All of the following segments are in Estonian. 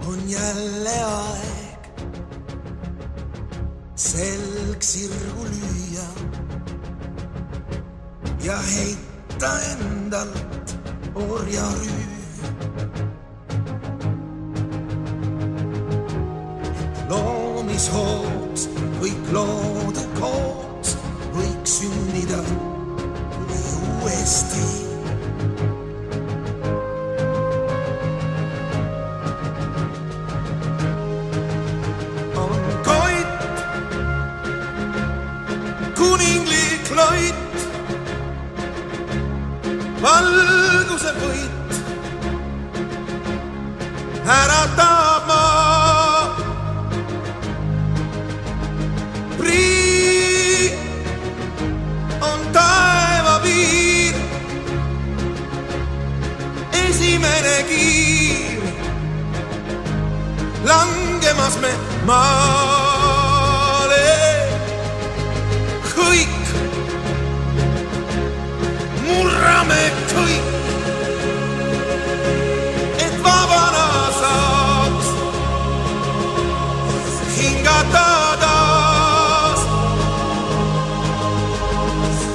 on jälle aeg selg sirgu lüüa ja heita endalt orjarüüv. Loomishooks kõik loode koos võiks sünnida uuesti. On Koit, kuninglik Loit, valguse võit, äratab maa. Prii on taeva piir, esimene kiir, langemas me maale. Kõik, murrame kõik, et vabana saaks hingata taas.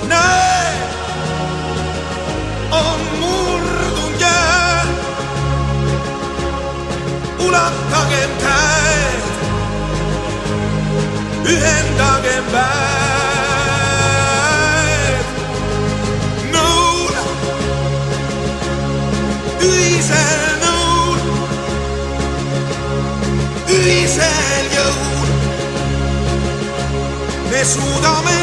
Näe, on murdunud jää, ulatagem käed, ühendagem väed. Nõul, ühisel nõul, ühisel jõul me suudame